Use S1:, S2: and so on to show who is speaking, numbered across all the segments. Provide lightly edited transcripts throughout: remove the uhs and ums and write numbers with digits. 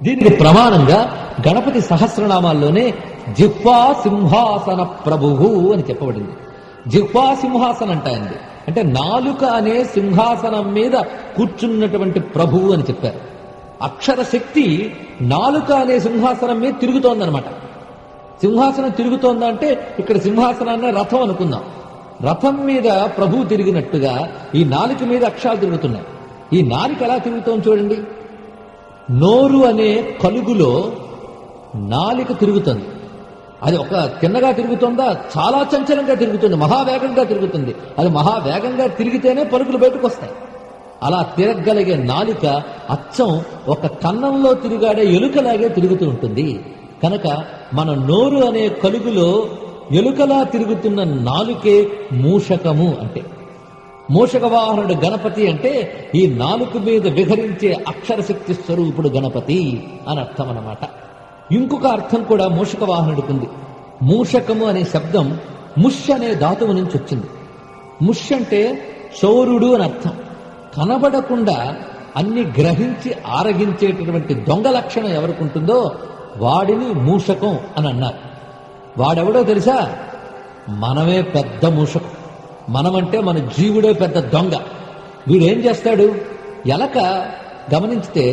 S1: దీనికి ప్రమాణంగా గణపతి సహస్రనామాల్లోనే జిహ్వా సింహాసన ప్రభువు అని చెప్పబడింది. జిహ్వా సింహాసనం అంటాయండి, అంటే నాలుక అనే సింహాసనం మీద కూర్చున్నటువంటి ప్రభువు అని చెప్పారు. అక్షర శక్తి నాలుక అనే సింహాసనం మీద తిరుగుతోందనమాట. సింహాసనం తిరుగుతోందంటే ఇక్కడ సింహాసనాన్ని రథం అనుకుందాం. రథం మీద ప్రభువు తిరిగినట్టుగా ఈ నాలుక మీద అక్షరాలు తిరుగుతున్నాయి. ఈ నాలుక ఎలా తిరుగుతోంది చూడండి. నోరు అనే కలుగులో నాలిక తిరుగుతుంది. అది ఒక తిన్నగా తిరుగుతుందా, చాలా చంచలంగా తిరుగుతుంది, మహావేగంగా తిరుగుతుంది. అది మహావేగంగా తిరిగితేనే పలుకులు బయటకు వస్తాయి. అలా తిరగలిగే నాలిక అచ్చం ఒక కన్నంలో తిరుగాడే ఎలుకలాగే తిరుగుతూ ఉంటుంది. కనుక మన నోరు అనే కలుగులో ఎలుకలా తిరుగుతున్న నాలుకే మూషకము. అంటే మూషక వాహనుడు గణపతి అంటే ఈ నాలుక మీద విహరించే అక్షరశక్తి స్వరూపుడు గణపతి అని అర్థం అన్నమాట. ఇంకొక అర్థం కూడా మూషక వాహనుడికి ఉంది. మూషకము అనే శబ్దం ముష్ అనే ధాతువు నుంచి వచ్చింది. ముష్ అంటే చౌరుడు అని అర్థం. కనబడకుండా అన్ని గ్రహించి ఆరగించేటటువంటి దొంగ లక్షణం ఎవరికి ఉంటుందో వాడిని మూషకం అని అన్నారు. వాడెవడో తెలుసా? మనమే పెద్ద మూషకం. మనమంటే మన జీవుడే పెద్ద దొంగ. వీడేం చేస్తాడు? ఎలక గమనించితే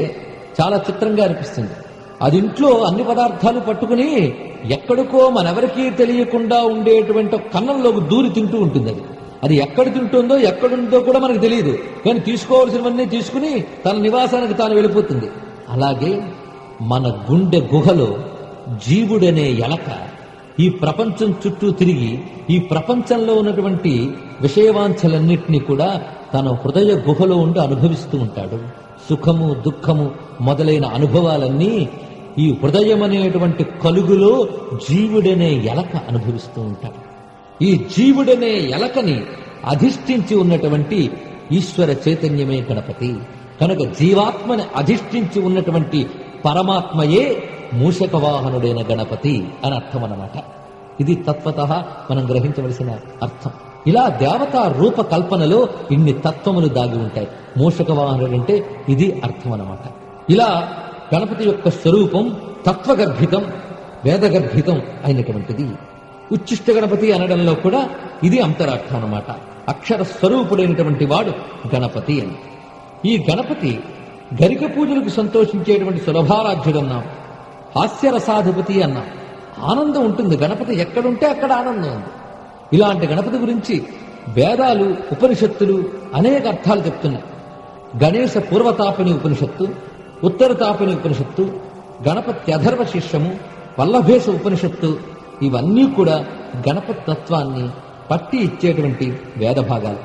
S1: చాలా చిత్రంగా అనిపిస్తుంది. అది ఇంట్లో అన్ని పదార్థాలు పట్టుకుని ఎక్కడికో మనెవరికీ తెలియకుండా ఉండేటువంటి కన్నంలోకి దూరి తింటూ ఉంటుంది. అది ఎక్కడ తింటుందో ఎక్కడుందో కూడా మనకు తెలియదు, కానీ తీసుకోవాల్సినవన్నీ తీసుకుని తన నివాసానికి తాను వెళ్ళిపోతుంది. అలాగే మన గుండె గుహలో జీవుడనే ఎలక ఈ ప్రపంచం చుట్టూ తిరిగి ఈ ప్రపంచంలో ఉన్నటువంటి విషయవాంఛలన్నింటినీ కూడా తన హృదయ గుహలో ఉండి అనుభవిస్తూ ఉంటాడు. సుఖము దుఃఖము మొదలైన అనుభవాలన్నీ ఈ హృదయం అనేటువంటి కలుగులో జీవుడనే ఎలక అనుభవిస్తూ ఉంటాడు. ఈ జీవుడనే ఎలకని అధిష్ఠించి ఉన్నటువంటి ఈశ్వర చైతన్యమే గణపతి. కనుక జీవాత్మని అధిష్ఠించి ఉన్నటువంటి పరమాత్మయే మూషక వాహనుడైన గణపతి అని అర్థం అన్నమాట. ఇది తత్వతః మనం గ్రహించవలసిన అర్థం. ఇలా దేవతా రూపకల్పనలో ఇన్ని తత్వములు దాగి ఉంటాయి. మూషక వాహనుడు అంటే ఇది అర్థం అన్నమాట. ఇలా గణపతి యొక్క స్వరూపం తత్వగర్భితం, వేదగర్భితం అయినటువంటిది. ఉచ్చిష్ట గణపతి అనడంలో కూడా ఇది అంతరార్థం అన్నమాట. అక్షర స్వరూపుడైనటువంటి వాడు గణపతి అని. ఈ గణపతి గరిక పూజలకు సంతోషించేటువంటి సులభారాధ్యుడు అన్నాం, హాస్యరసాధిపతి అన్నాం. ఆనందం ఉంటుంది. గణపతి ఎక్కడుంటే అక్కడ ఆనందం ఉంది. ఇలాంటి గణపతి గురించి వేదాలు ఉపనిషత్తులు అనేక అర్థాలు చెప్తున్నాయి. గణేశ పూర్వతాపిని ఉపనిషత్తు, ఉత్తరతాపిని ఉపనిషత్తు, గణపతి అధర్వ శిష్యము, వల్లభేశ ఉపనిషత్తు ఇవన్నీ కూడా గణపతి తత్వాన్ని పట్టి ఇచ్చేటువంటి వేద భాగాలు.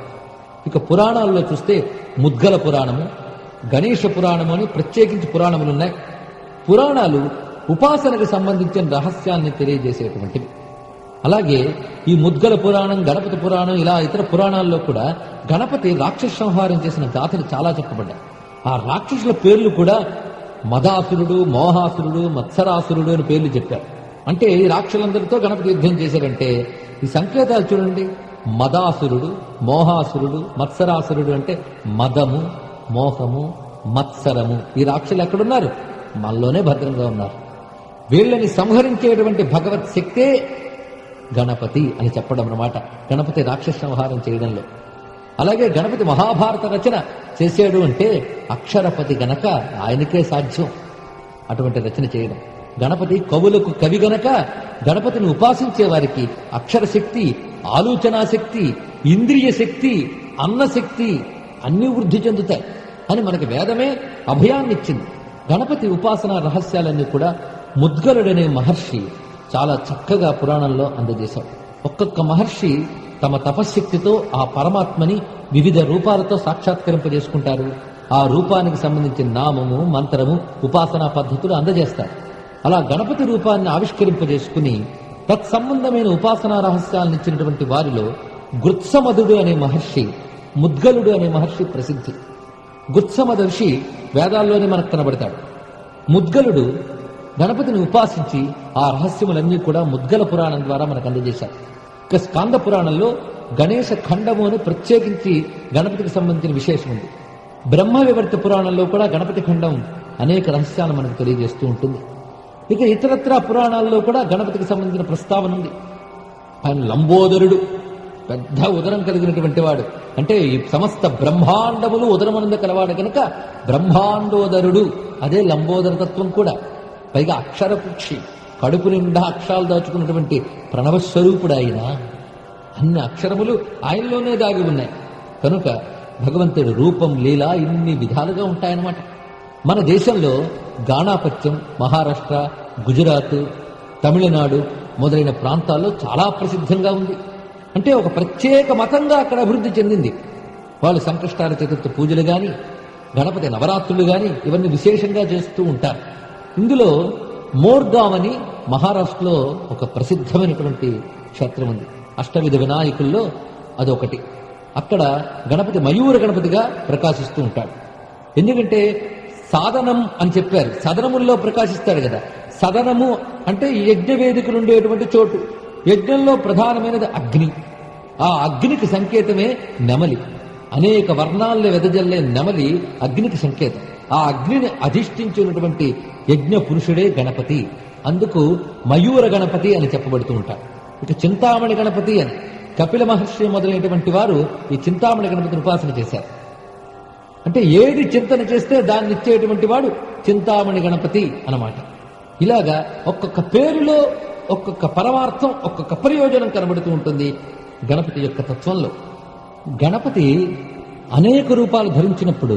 S1: ఇక పురాణాల్లో చూస్తే ముద్గల పురాణము, గణేశ పురాణము అని ప్రత్యేకించి పురాణములున్నాయి. పురాణాలు ఉపాసనకు సంబంధించిన రహస్యాన్ని తెలియజేసేటువంటివి. అలాగే ఈ ముద్గల పురాణం, గణపతి పురాణం, ఇలా ఇతర పురాణాల్లో కూడా గణపతి రాక్షస సంహారం చేసిన గాథలు చాలా చెప్పబడ్డాయి. ఆ రాక్షసుల పేర్లు కూడా మదాసురుడు, మోహాసురుడు, మత్సరాసురుడు అని పేర్లు చెప్పారు. అంటే ఈ రాక్షసులందరితో గణపతి యుద్ధం చేశారంటే ఈ సంకేతాలు చూడండి. మదాసురుడు, మోహాసురుడు, మత్సరాసురుడు అంటే మదము, మోహము, మత్సరము. ఈ రాక్షసులు ఎక్కడున్నారు? మనలోనే భద్రంగా ఉన్నారు. వీళ్ళని సంహరించేటువంటి భగవత్ శక్తే గణపతి అని చెప్పడం అన్నమాట. గణపతి రాక్షస సంహారం చేయడంలో. అలాగే గణపతి మహాభారత రచన చేశాడు అంటే అక్షరపతి గనక ఆయనకే సాధ్యం అటువంటి రచన చేయడం. గణపతి కవులకు కవి గనక గణపతిని ఉపాసించే వారికి అక్షరశక్తి, ఆలోచనా శక్తి, ఇంద్రియ శక్తి, అన్నశక్తి అన్ని వృద్ధి చెందుతాయి అని మనకి వేదమే అభయాన్నిచ్చింది. గణపతి ఉపాసనా రహస్యాలన్నీ కూడా ముద్గలుడనే మహర్షి చాలా చక్కగా పురాణంలో అందజేశాడు. ఒక్కొక్క మహర్షి తమ తపశ్శక్తితో ఆ పరమాత్మని వివిధ రూపాలతో సాక్షాత్కరింపజేసుకుంటారు. ఆ రూపానికి సంబంధించిన నామము, మంత్రము, ఉపాసనా పద్ధతులు అందజేస్తారు. అలా గణపతి రూపాన్ని ఆవిష్కరింపజేసుకుని తత్సంబంధమైన ఉపాసనా రహస్యాలను ఇచ్చినటువంటి వారిలో గృత్సమధుడు అనే మహర్షి, ముద్గలుడు అనే మహర్షి ప్రసిద్ధి. గృత్సమధర్షి వేదాల్లోనే మనకు కనబడతాడు. ముద్గలుడు గణపతిని ఉపాసించి ఆ రహస్యములన్నీ కూడా ముద్గల పురాణం ద్వారా మనకు అందజేశారు. ఇక స్కాంద పురాణంలో గణేశ ఖండము అని ప్రత్యేకించి గణపతికి సంబంధించిన విశేషం ఉంది. బ్రహ్మ వివర్త పురాణంలో కూడా గణపతి ఖండం అనేక రహస్యాలు మనకు తెలియజేస్తూ ఉంటుంది. ఇక ఇతరత్రా పురాణాల్లో కూడా గణపతికి సంబంధించిన ప్రస్తావన ఉంది. ఆయన లంబోదరుడు, పెద్ద ఉదరం కలిగినటువంటి వాడు. అంటే ఈ సమస్త బ్రహ్మాండములు ఉదరమనంద కలవాడు కనుక బ్రహ్మాండోదరుడు. అదే లంబోదర తత్వం కూడా. పైగా అక్షరపుక్షి, కడుపు నిండా అక్షరాలు దాచుకున్నటువంటి ప్రణవస్వరూపుడు ఆయన. అన్ని అక్షరములు ఆయనలోనే దాగి ఉన్నాయి కనుక భగవంతుడి రూపం, లీల ఇన్ని విధాలుగా ఉంటాయన్నమాట. మన దేశంలో గాణాపత్యం మహారాష్ట్ర, గుజరాత్, తమిళనాడు మొదలైన ప్రాంతాల్లో చాలా ప్రసిద్ధంగా ఉంది. అంటే ఒక ప్రత్యేక మతంగా అక్కడ అభివృద్ధి చెందింది. వాళ్ళు సంకష్టాల చతుర్థి పూజలు కానీ, గణపతి నవరాత్రులు కానీ ఇవన్నీ విశేషంగా చేస్తూ ఉంటారు. ఇందులో మోర్గావ్ అని మహారాష్ట్రలో ఒక ప్రసిద్ధమైనటువంటి క్షేత్రం ఉంది. అష్టవిధ వినాయకుల్లో అదొకటి. అక్కడ గణపతి మయూర గణపతిగా ప్రకాశిస్తూ ఉంటాడు. ఎందుకంటే సాధనం అని చెప్పారు, సదనముల్లో ప్రకాశిస్తాడు కదా. సదనము అంటే యజ్ఞ వేదికలు ఉండేటువంటి చోటు. యజ్ఞంలో ప్రధానమైనది అగ్ని. ఆ అగ్నికి సంకేతమే నెమలి. అనేక వర్ణాలను వెదజల్లే నెమలి అగ్నికి సంకేతం. ఆ అగ్నిని అధిష్ఠించినటువంటి యజ్ఞ పురుషుడే గణపతి. అందుకు మయూర గణపతి అని చెప్పబడుతూ ఉంటాడు. ఇక చింతామణి గణపతి అని కపిల మహర్షి మొదలైనటువంటి వారు ఈ చింతామణి గణపతిని ఉపాసన చేశారు. అంటే ఏది చింతన చేస్తే దాన్ని ఇచ్చేటువంటి వాడు చింతామణి గణపతి అన్నమాట. ఇలాగా ఒక్కొక్క పేరులో ఒక్కొక్క పరమార్థం, ఒక్కొక్క ప్రయోజనం కనబడుతూ ఉంటుంది గణపతి యొక్క తత్వంలో. గణపతి అనేక రూపాలు ధరించినప్పుడు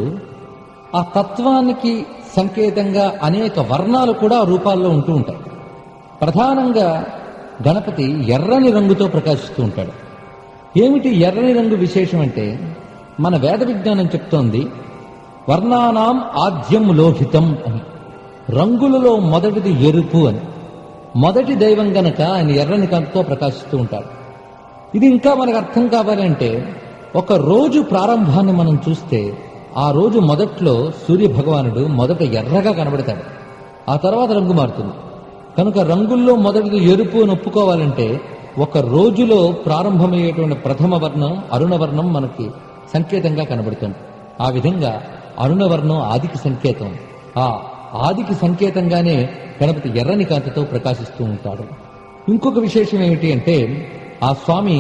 S1: ఆ తత్వానికి సంకేతంగా అనేక వర్ణాలు కూడా రూపాల్లో ఉంటూ ఉంటాయి. ప్రధానంగా గణపతి ఎర్రని రంగుతో ప్రకాశిస్తూ ఉంటాడు. ఏమిటి ఎర్రని రంగు విశేషం అంటే, మన వేద విజ్ఞానం చెప్తోంది వర్ణానాం ఆద్యం లోహితం అని. రంగులలో మొదటిది ఎరుపు అని. మొదటి దైవం గనక ఆయన ఎర్రని కాంతితో ప్రకాశిస్తూ ఉంటాడు. ఇది ఇంకా మనకు అర్థం కావాలంటే, ఒక రోజు ప్రారంభాన్ని మనం చూస్తే ఆ రోజు మొదట్లో సూర్య భగవానుడు మొదట ఎర్రగా కనబడతాడు, ఆ తర్వాత రంగు మారుతుంది. కనుక రంగుల్లో మొదటిది ఎరుపు అని ఒప్పుకోవాలంటే ఒక రోజులో ప్రారంభమయ్యేటువంటి ప్రథమ వర్ణం అరుణవర్ణం మనకి సంకేతంగా కనబడుతుంది. ఆ విధంగా అరుణవర్ణం ఆదికి సంకేతం. ఆ ఆదికి సంకేతంగానే గణపతి ఎర్రని కాంతితో ప్రకాశిస్తూ ఉంటాడు. ఇంకొక విశేషం ఏమిటి అంటే, ఆ స్వామి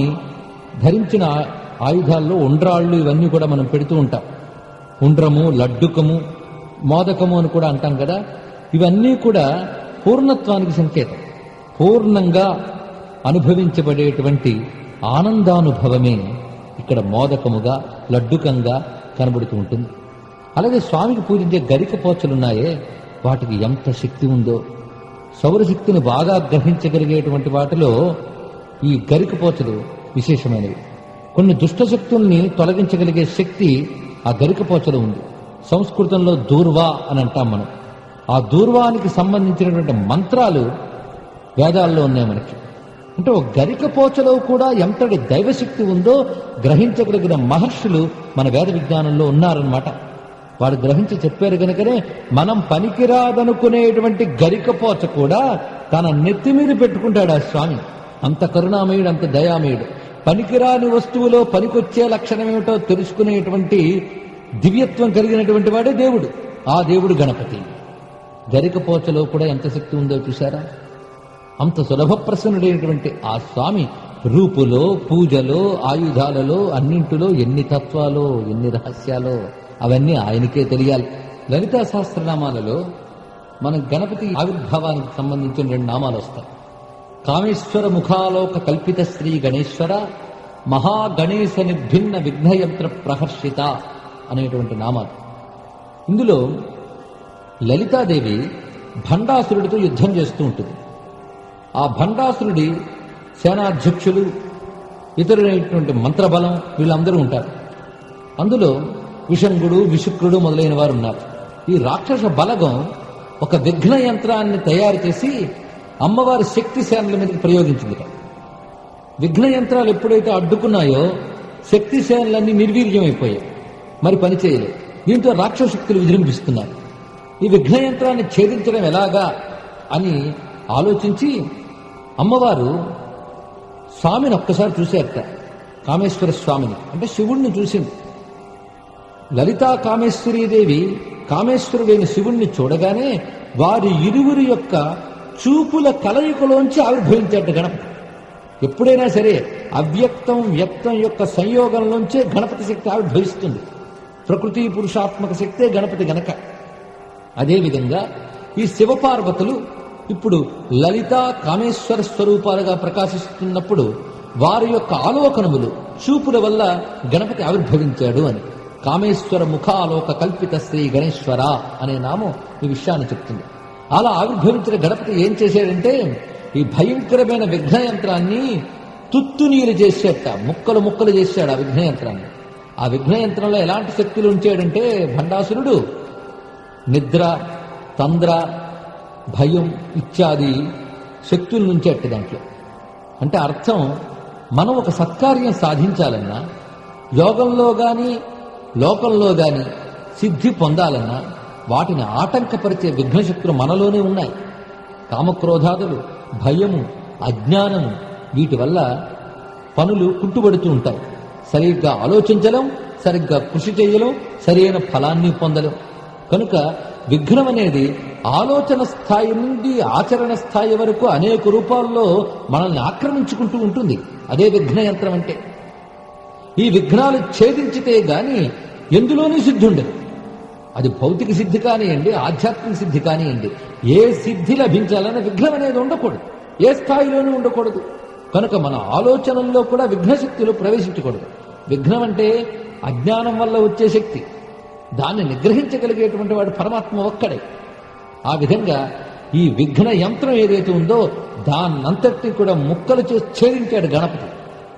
S1: ధరించిన ఆయుధాల్లో ఉండ్రాళ్ళు ఇవన్నీ కూడా మనం పెడుతూ ఉంటాం. ఉండ్రము, లడ్డుకము, మోదకము అని కూడా అంటాం కదా. ఇవన్నీ కూడా పూర్ణత్వానికి సంకేతం. పూర్ణంగా అనుభవించబడేటువంటి ఆనందానుభవమే ఇక్కడ మోదకముగా, లడ్డుకంగా కనబడుతూ ఉంటుంది. అలాగే స్వామికి పూజించే గరిక పోచలున్నాయే, వాటికి ఎంత శక్తి ఉందో. సౌరశక్తిని బాగా గ్రహించగలిగేటువంటి వాటిలో ఈ గరిక పోచలు విశేషమైనవి. కొన్ని దుష్టశక్తుల్ని తొలగించగలిగే శక్తి ఆ గరిక పోచలు ఉంది. సంస్కృతంలో దూర్వా అని అంటాం మనం. ఆ దూర్వానికి సంబంధించినటువంటి మంత్రాలు వేదాల్లో ఉన్నాయి మనకి. అంటే ఒక గరిక పోచలో కూడా ఎంతటి దైవశక్తి ఉందో గ్రహించగలిగిన మహర్షులు మన వేద విజ్ఞానంలో ఉన్నారన్నమాట. వాడు గ్రహించి చెప్పారు కనుకనే మనం పనికిరాదనుకునేటువంటి గరిక పోచ కూడా తన నెత్తి మీద పెట్టుకుంటాడు ఆ స్వామి. అంత కరుణామయుడు, అంత దయామయుడు. పనికిరాని వస్తువులో పనికొచ్చే లక్షణం ఏమిటో తెలుసుకునేటువంటి దివ్యత్వం కలిగినటువంటి వాడే దేవుడు. ఆ దేవుడు గణపతి. గరికపోచలో కూడా ఎంత శక్తి ఉందో చూశారా? అంత సులభ ప్రసన్నుడైనటువంటి ఆ స్వామి రూపులో, పూజలో, ఆయుధాలలో, అన్నింటిలో ఎన్ని తత్వాలో, ఎన్ని రహస్యాలో అవన్నీ ఆయనకే తెలియాలి. లలితా సహస్రనామాలలో మనం గణపతి ఆవిర్భావానికి సంబంధించిన 2 నామాలు వస్తాయి. కామేశ్వర ముఖాలోక కల్పిత శ్రీ గణేశ్వర, మహాగణేశ నిర్భిన్న విఘ్నయంత్ర ప్రహర్షిత అనేటువంటి నామాలు. ఇందులో లలితాదేవి భండాసురుడితో యుద్ధం చేస్తూ ఉంటుంది. ఆ భండాసురుడి సేనాధ్యక్షులు, ఇతరులైనటువంటి మంత్రబలం వీళ్ళందరూ ఉంటారు. అందులో విషంగుడు, విశుక్రుడు మొదలైన వారు ఉన్నారు. ఈ రాక్షస బలగం ఒక విఘ్న యంత్రాన్ని తయారు చేసి అమ్మవారి శక్తి సేనల మీదకి ప్రయోగించింది. విఘ్న యంత్రాలు ఎప్పుడైతే అడ్డుకున్నాయో శక్తి సేనలన్నీ నిర్వీర్యమైపోయాయి, మరి పనిచేయలేదు. దీంతో రాక్షస శక్తులు విజృంభిస్తున్నారు. ఈ విఘ్న యంత్రాన్ని ఛేదించడం ఎలాగా అని ఆలోచించి అమ్మవారు స్వామిని ఒక్కసారి చూశారట. కామేశ్వర స్వామిని అంటే శివుణ్ణి చూసింది. లలితా కామేశ్వరీదేవి కామేశ్వరుడైన శివుణ్ణి చూడగానే వారి ఇరువురి యొక్క చూపుల కలయికలోంచి ఆవిర్భవించాడు గణపతి. ఎప్పుడైనా సరే అవ్యక్తం వ్యక్తం యొక్క సంయోగంలోంచే గణపతి శక్తి ఆవిర్భవిస్తుంది. ప్రకృతి పురుషాత్మక శక్తే గణపతి గనక. అదేవిధంగా ఈ శివపార్వతులు ఇప్పుడు లలితా కామేశ్వర స్వరూపాలుగా ప్రకాశిస్తున్నప్పుడు వారి యొక్క ఆలోకనములు చూపుల వల్ల గణపతి ఆవిర్భవించాడు అని కామేశ్వర ముఖాలోక కల్పిత శ్రీ గణేశ్వర అనే నామం ఈ విషయాన్ని చెప్తుంది. అలా ఆవిర్భవించిన గణపతి ఏం చేశాడంటే ఈ భయంకరమైన విఘ్నయంత్రాన్ని తుత్తునీరు చేసేట, ముక్కలు ముక్కలు చేశాడు ఆ విఘ్నయంత్రాన్ని. ఆ విఘ్నయంత్రంలో ఎలాంటి శక్తులు ఉంచాడంటే భండాసురుడు నిద్ర, తంద్ర, భయం ఇత్యాది శక్తుల నుంచేట దాంట్లో. అంటే అర్థం, మనం ఒక సత్కార్యం సాధించాలన్నా, యోగంలో గాని లోకంలో గాని సిద్ధి పొందాలన్నా వాటిని ఆటంకపరిచే విఘ్నశక్తులు మనలోనే ఉన్నాయి. కామక్రోధాదులు, భయము, అజ్ఞానము, వీటి వల్ల పనులు కుంటుపడుతూ ఉంటాయి. సరిగ్గా ఆలోచించలేం, సరిగ్గా కృషి చేయలేం, సరైన ఫలాన్ని పొందలేం. కనుక విఘ్నం అనేది ఆలోచన స్థాయి నుండి ఆచరణ స్థాయి వరకు అనేక రూపాల్లో మనల్ని ఆక్రమించుకుంటూ ఉంటుంది. అదే విఘ్న యంత్రం అంటే. ఈ విఘ్నాలు ఛేదించితే గాని ఎందులోనూ సిద్ధి ఉండదు. అది భౌతిక సిద్ధి కానివ్వండి, ఆధ్యాత్మిక సిద్ధి కానివ్వండి, ఏ సిద్ధి లభించాలన్న విఘ్నం అనేది ఉండకూడదు, ఏ స్థాయిలోనూ ఉండకూడదు. కనుక మన ఆలోచనల్లో కూడా విఘ్నశక్తులు ప్రవేశించకూడదు. విఘ్నం అంటే అజ్ఞానం వల్ల వచ్చే శక్తి, దాన్ని నిగ్రహించగలిగేటువంటి వాడు పరమాత్మ ఒక్కడే. ఆ విధంగా ఈ విఘ్న యంత్రం ఏదైతే ఉందో దాన్నంతటినీ కూడా ముక్కలు చేసి ఛేదించాడు గణపతి.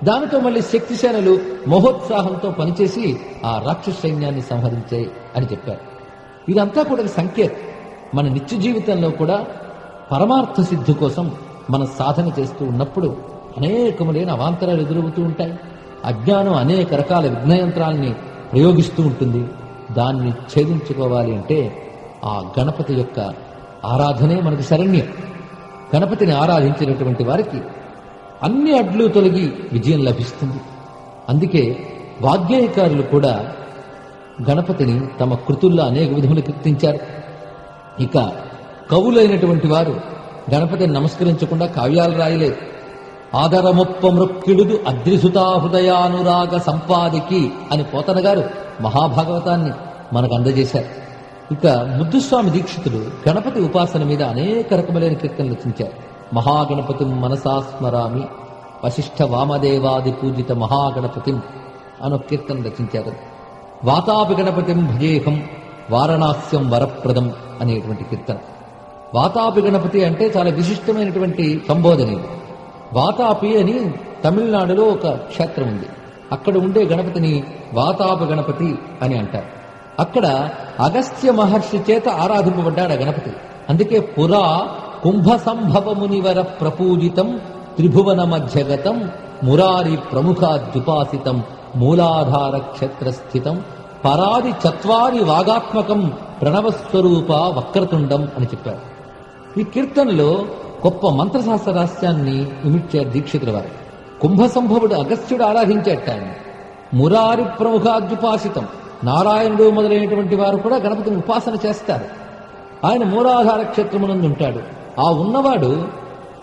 S1: దానితో మళ్ళీ శక్తిసేనలు మహోత్సాహంతో పనిచేసి ఆ రాక్షస సైన్యాన్ని సంహరించాయి అని చెప్పారు. ఇదంతా కూడా సంకేతం. మన నిత్య జీవితంలో కూడా పరమార్థ సిద్ధి కోసం మన సాధన చేస్తూ ఉన్నప్పుడు అనేకములైన అవాంతరాలు ఎదురవుతూ ఉంటాయి. అజ్ఞానం అనేక రకాల విఘ్నయంత్రాలని ప్రయోగిస్తూ ఉంటుంది. దాన్ని ఛేదించుకోవాలి అంటే ఆ గణపతి యొక్క ఆరాధనే మనకు శరణ్యం. గణపతిని ఆరాధించినటువంటి వారికి అన్ని అడ్లు తొలగి విజయం లభిస్తుంది. అందుకే వాగ్గేయకారులు కూడా గణపతిని తమ కృతుల్లో అనేక విధములు కీర్తించారు. ఇక కవులైనటువంటి వారు గణపతిని నమస్కరించకుండా కావ్యాలు రాయలేదు. ఆదరమొప్ప మృక్కిడుదు అద్రిసుతా హృదయానురాగ సంపాదికి అని పోతన గారు మహాభాగవతాన్ని మనకు అందజేశారు. ఇక ముద్దుస్వామి దీక్షితుడు గణపతి ఉపాసన మీద అనేక రకములైన కీర్తనలు రచించారు. మహాగణపతిం మనసా స్మరామి వశిష్ఠ వామదేవాది పూజిత మహాగణపతిం అని ఒక కీర్తన రచించారు. వాతాపి గణపతిం భజేహం వారణాస్యం వరప్రదం అనేటువంటి కీర్తన. వాతాపి గణపతి అంటే చాలా విశిష్టమైనటువంటి సంబోధన. వాతాపి అని తమిళనాడులో ఒక క్షేత్రం ఉంది. అక్కడ ఉండే గణపతిని వాతాపి గణపతి అని అంటారు. అక్కడ అగస్త్య మహర్షి చేత ఆరాధింపబడ్డాడు ఆ గణపతి. అందుకే పురా కుంభ సంభవమునివర ప్రపూజితం త్రిభువన మధ్యగతం మురారి ప్రముఖాద్యుపాసితం మూలాధార క్షేత్రస్థితం పరాది చత్వారి వాగాత్మకం ప్రణవస్వరూప వక్రతుండం అని చెప్పారు. ఈ కీర్తనలో గొప్ప మంత్రశాస్త్ర రహస్యాన్ని ఇమిడ్చారు దీక్షితుల వారు. కుంభ సంభవుడు అగస్త్యుడు ఆరాధించేట ఆయన. మురారి ప్రముఖాద్యుపాసితం, నారాయణుడు మొదలైనటువంటి వారు కూడా గణపతిని ఉపాసన చేస్తారు. ఆయన మూలాధార క్షేత్రమునందు ఉంటాడు. ఆ ఉన్నవాడు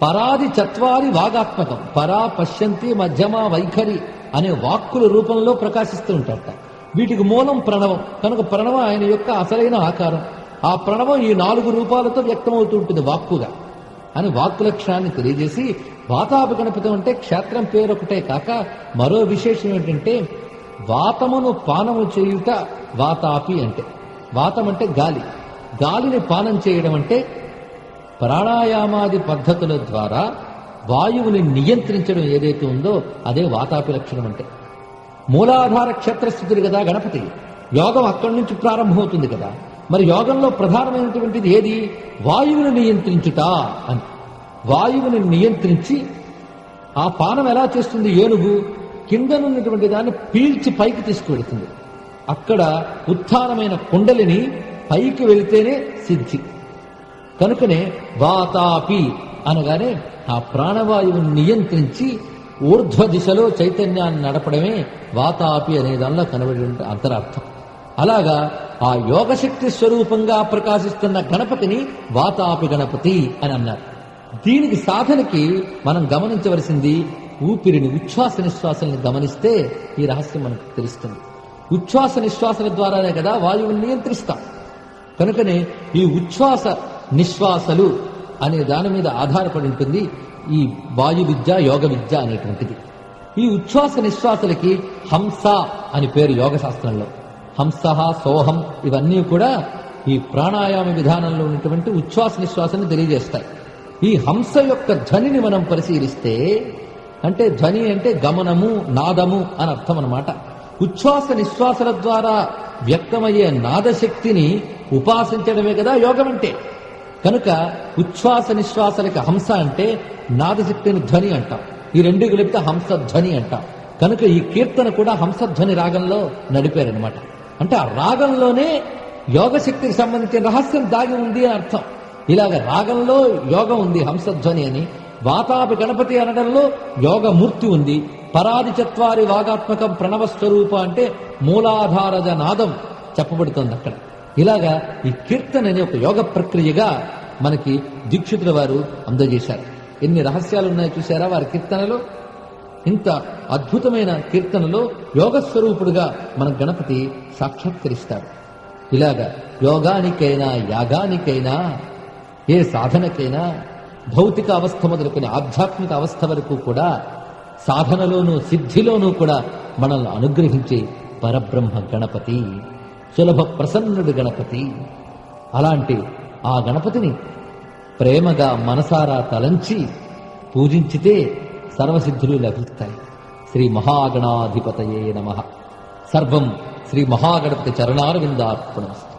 S1: పరాది చత్వారి వాగాత్మకం, పరా పశ్యంతి మధ్యమ వైఖరి అనే వాక్కుల రూపంలో ప్రకాశిస్తూ ఉంటాడట. వీటికి మూలం ప్రణవం కనుక ప్రణవం ఆయన యొక్క అసలైన ఆకారం. ఆ ప్రణవం ఈ 4 రూపాలతో వ్యక్తమవుతూ ఉంటుంది వాక్కుగా అని వాక్కు లక్షణాన్ని తెలియజేసి వాతాపి గణపతి అంటే క్షేత్రం పేరు ఒకటే కాక మరో విశేషం ఏంటంటే వాతమును పానము చేయుట వాతాపి అంటే. వాతం అంటే గాలి, గాలిని పానం చేయడం అంటే ప్రాణాయామాది పద్ధతుల ద్వారా వాయువుని నియంత్రించడం ఏదైతే ఉందో అదే వాతాపి లక్షణం అంటే. మూలాధార క్షేత్రస్థితుడు కదా గణపతి. యోగం అక్కడి నుంచి ప్రారంభమవుతుంది కదా. మరి యోగంలో ప్రధానమైనటువంటిది ఏది? వాయువుని నియంత్రించుట అని. వాయువుని నియంత్రించి ఆ పానం ఎలా చేస్తుంది? ఏనుగు కిందనున్నటువంటి దాన్ని పీల్చి పైకి తీసుకువెడుతుంది. అక్కడ ఉత్థానమైన కుండలిని పైకి వెళితేనే సిద్ధి. కనుకనే వాతాపి అనగానే ఆ ప్రాణవాయువుని నియంత్రించి ఊర్ధ్వ దిశలో చైతన్యాన్ని నడపడమే వాతాపి అనే దానిలో కనబడి అంతరార్థం. అలాగా ఆ యోగశక్తి స్వరూపంగా ప్రకాశిస్తున్న గణపతిని వాతాపి గణపతి అని అన్నారు. దీనికి సాధనకి మనం గమనించవలసింది ఊపిరిని, ఉచ్ఛ్వాస నిశ్వాసాలను గమనిస్తే ఈ రహస్యం మనకు తెలుస్తుంది. ఉచ్ఛ్వాస నిశ్వాసల ద్వారానే కదా వాయువుని నియంత్రిస్తాం. కనుకనే ఈ ఉచ్ఛ్వాస నిశ్వాసలు అనే దాని మీద ఆధారపడి ఉంటుంది ఈ వాయు విద్య, యోగ విద్య అనేటువంటిది. ఈ ఉచ్ఛ్వాస నిశ్వాసలకి హంస అని పేరు యోగ శాస్త్రంలో. హంస, సోహం ఇవన్నీ కూడా ఈ ప్రాణాయామ విధానంలో ఉన్నటువంటి ఉచ్ఛ్వాస నిశ్వాసాన్ని తెలియజేస్తాయి. ఈ హంస యొక్క ధ్వనిని మనం పరిశీలిస్తే, అంటే ధ్వని అంటే గమనము, నాదము అని అర్థం అన్నమాట. ఉచ్ఛ్వాస నిశ్వాసల ద్వారా వ్యక్తమయ్యే నాదశక్తిని ఉపాసించడమే కదా యోగం అంటే. కనుక ఉచ్ఛ్వాస నిశ్వాసలకి హంస అంటే నాదశక్తిని ధ్వని అంటాం. ఈ రెండు కలిపితే హంసధ్వని అంటాం. కనుక ఈ కీర్తన కూడా హంసధ్వని రాగంలో నడిపారనమాట. అంటే ఆ రాగంలోనే యోగశక్తికి సంబంధించిన రహస్యం దాగి ఉంది అని అర్థం. ఇలాగ రాగంలో యోగం ఉంది, హంసధ్వని అని. వాతాపి గణపతి అనడంలో యోగమూర్తి ఉంది. పరాది చత్వారి వాగాత్మకం ప్రణవ స్వరూప అంటే మూలాధారజ నాదం చెప్పబడుతోంది అక్కడ. ఇలాగా ఈ కీర్తనని ఒక యోగ ప్రక్రియగా మనకి దీక్షితుల వారు అందజేశారు. ఎన్ని రహస్యాలు ఉన్నాయో చూశారా వారి కీర్తనలో. ఇంత అద్భుతమైన కీర్తనలో యోగస్వరూపుడుగా మన గణపతి సాక్షాత్కరిస్తాడు. ఇలాగా యోగానికైనా, యాగానికైనా, ఏ సాధనకైనా భౌతిక అవస్థ మొదలుకొని ఆధ్యాత్మిక అవస్థ వరకు కూడా సాధనలోనూ సిద్ధిలోనూ కూడా మనల్ని అనుగ్రహించే పరబ్రహ్మ గణపతి, సులభ ప్రసన్నుడు గణపతి. అలాంటి ఆ గణపతిని ప్రేమగా మనసారా తలంచి పూజించితే సర్వసిద్ధులు లభిస్తాయి. శ్రీ మహాగణాధిపతయే నమః. సర్వం శ్రీ మహాగణపతి చరణారవిందార్పణమస్తు.